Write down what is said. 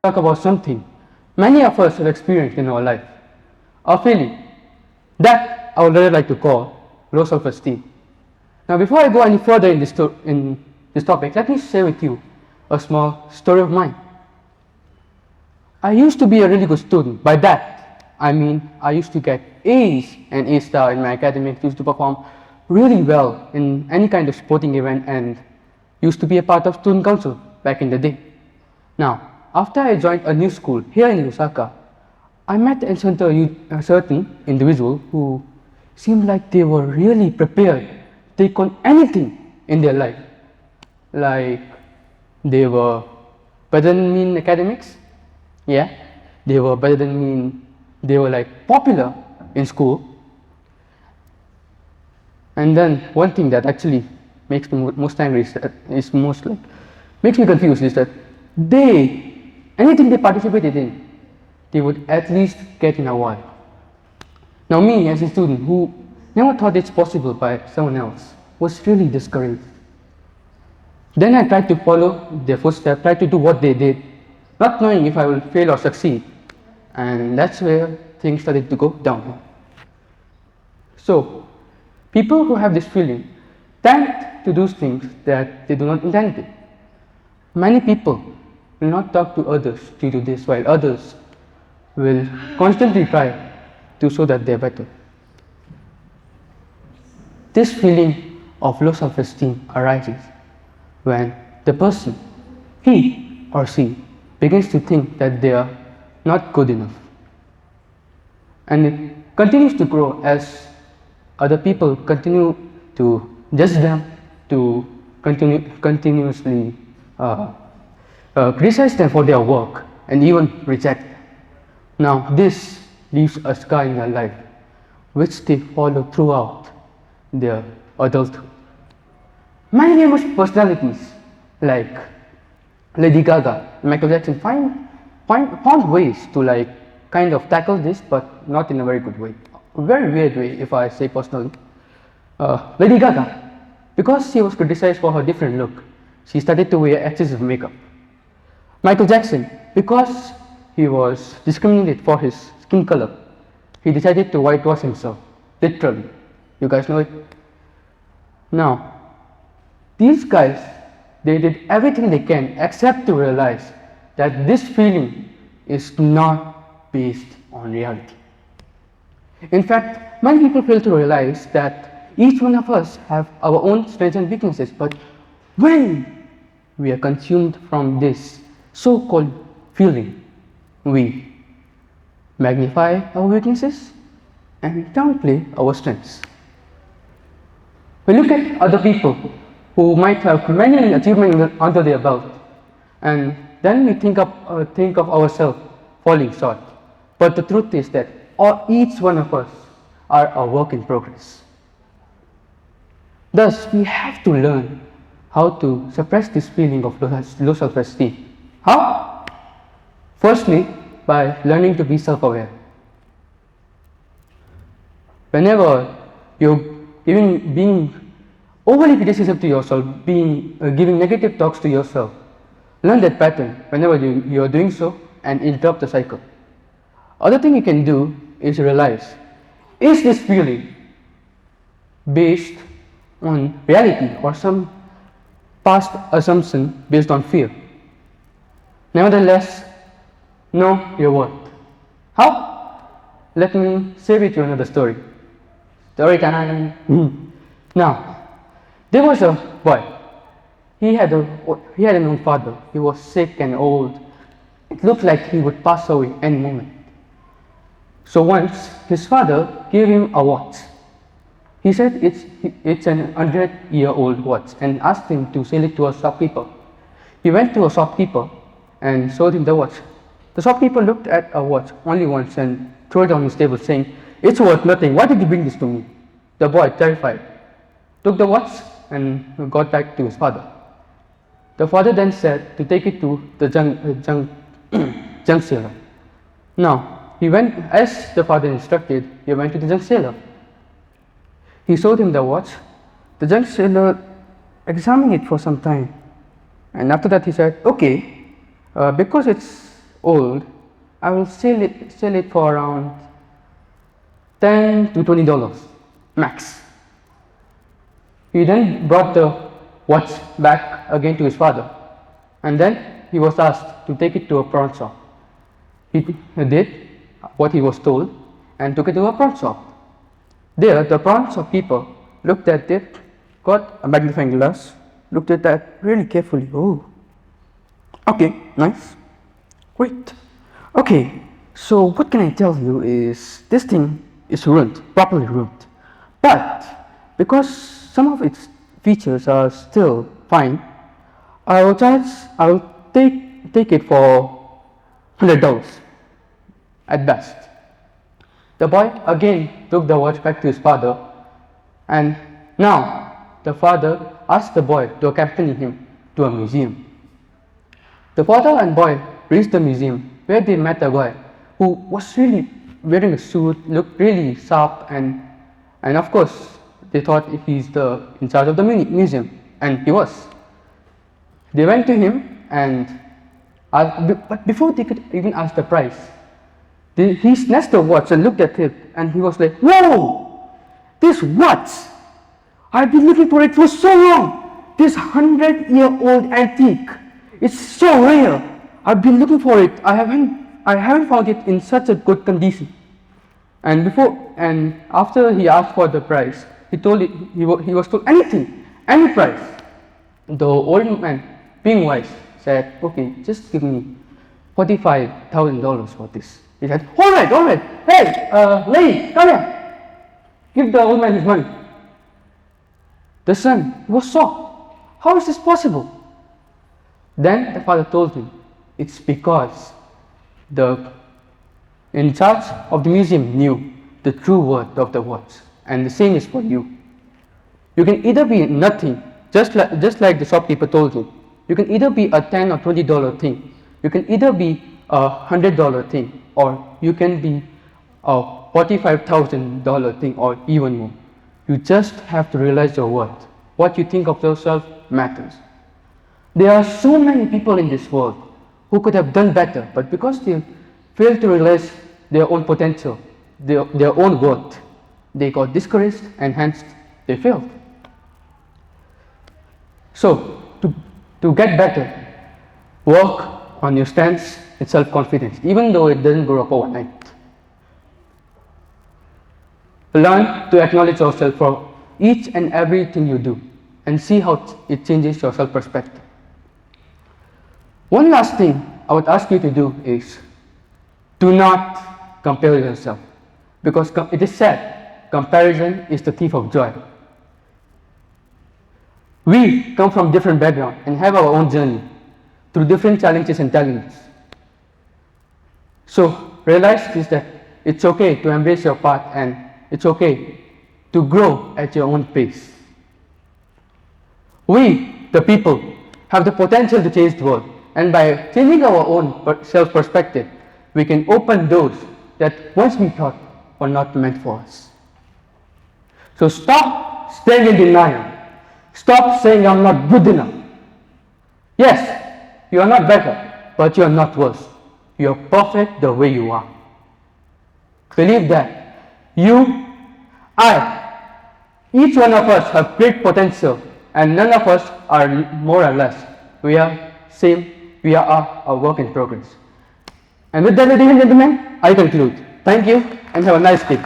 talk about something many of us have experienced in our life, a feeling that I would really like to call low self-esteem. Now, before I go any further in this topic, let me share with you a small story of mine. I used to be a really good student. By that, I mean I used to get A's and A star in my academics, used to perform really well in any kind of sporting event, and used to be a part of student council back in the day. Now, after I joined a new school here in Lusaka, I met a certain individual who seemed like they were really prepared to take on anything in their life. Like they were better than me in academics, yeah, they were better than me they were like popular in school. And then one thing that actually makes me most angry is most like makes me confused is that anything they participated in, they would at least get an award. Now me as a student who never thought it's possible by someone else was really discouraged. Then I tried to follow their footsteps, tried to do what they did, not knowing if I will fail or succeed. And that's where things started to go downhill. So, people who have this feeling tend to do things that they do not intend to. Many people will not talk to others due to this, while others will constantly try to show that they're better. This feeling of low self-esteem arises when the person, he or she, begins to think that they are not good enough. And it continues to grow as other people continue to judge them, to continuously criticize them for their work and even reject them. Now this leaves a scar in their life which they follow throughout their adulthood. Many famous personalities like Lady Gaga and Michael Jackson found ways to like kind of tackle this, but not in a very good way. A very weird way, if I say personally. Lady Gaga, because she was criticized for her different look, she started to wear excessive makeup. Michael Jackson, because he was discriminated for his skin color, he decided to whitewash himself, literally. You guys know it? Now, these guys, they did everything they can except to realize that this feeling is not based on reality. In fact, many people fail to realize that each one of us have our own strengths and weaknesses, but when we are consumed from this so-called feeling, we magnify our weaknesses and downplay our strengths. We look at other people who might have many achievements under their belt, and then we think of ourselves falling short. But the truth is that each one of us are a work in progress. Thus, we have to learn how to suppress this feeling of low self-esteem. How? Firstly, by learning to be self-aware. Whenever you're being overly criticism to yourself, giving negative talks to yourself, learn that pattern whenever you are doing so and interrupt the cycle. Other thing you can do is realize, is this feeling based on reality or some past assumption based on fear? Nevertheless, know your worth. How? Let me share with you another story. Story time. Now, there was a boy. He had an old father. He was sick and old. It looked like he would pass away any moment. So once his father gave him a watch. He said it's an 100-year-old watch and asked him to sell it to a shopkeeper. He went to a shopkeeper and sold him the watch. The shopkeeper looked at a watch only once and threw it on his table, saying, "It's worth nothing. Why did you bring this to me?" The boy, terrified, took the watch and got back to his father. The father then said to take it to the junk seller. Now, he went, as the father instructed, he went to the junk seller. He showed him the watch. The junk seller examined it for some time, and after that he said, "Okay, because it's old, I will sell it for around $10 to $20 max. He then brought the watch back again to his father, and then he was asked to take it to a pawn shop. He did what he was told and took it to a pawn shop. There, the pawn shop keeper looked at it, got a magnifying glass, looked at that really carefully. Oh, okay, nice, great. Okay, so what can I tell you is this thing is ruined, properly ruined. But because some of its features are still fine, I will take it for $100 at best. The boy again took the watch back to his father, and now the father asked the boy to accompany him to a museum. The father and boy reached the museum, where they met a guy who was really wearing a suit, looked really sharp, and of course they thought he's in charge of the museum, and he was. They went to him, but before they could even ask the price, he snatched the watch and looked at it, and he was like, "Whoa! This watch! I've been looking for it for so long! This 100-year-old antique! It's so rare! I've been looking for it. I haven't found it in such a good condition." And after he asked for the price, he was told any price. The old man, being wise, said, "Okay, just give me $45,000 for this." He said, all right, hey, lady, come here. Give the old man his money. The son was shocked. How is this possible? Then the father told him, it's because the in charge of the museum knew the true worth of the watch, and the same is for you. You can either be nothing, just like the shopkeeper told him. You can either be a $10 or $20 thing. You can either be a $100 thing, or you can be a $45,000 thing, or even more. You just have to realize your worth. What you think of yourself matters. There are so many people in this world who could have done better, but because they failed to realize their own potential, their own worth, they got discouraged, and hence they failed. So, to get better, work on your stance and self-confidence, even though it doesn't grow up overnight. Learn to acknowledge yourself for each and everything you do, and see how it changes your self-perspective. One last thing I would ask you to do is, do not compare yourself, because it is said, comparison is the thief of joy. We come from different backgrounds and have our own journey through different challenges and talents. So realize this, that it's okay to embrace your path, and it's okay to grow at your own pace. We, the people, have the potential to change the world, and by changing our own self-perspective, we can open doors that once we thought were not meant for us. So stop staying in denial. Stop saying I'm not good enough. Yes, you are not better, but you are not worse. You are perfect the way you are. Believe that. You, each one of us have great potential, and none of us are more or less. We are a work in progress. And with that, ladies and gentlemen, I conclude. Thank you, and have a nice day.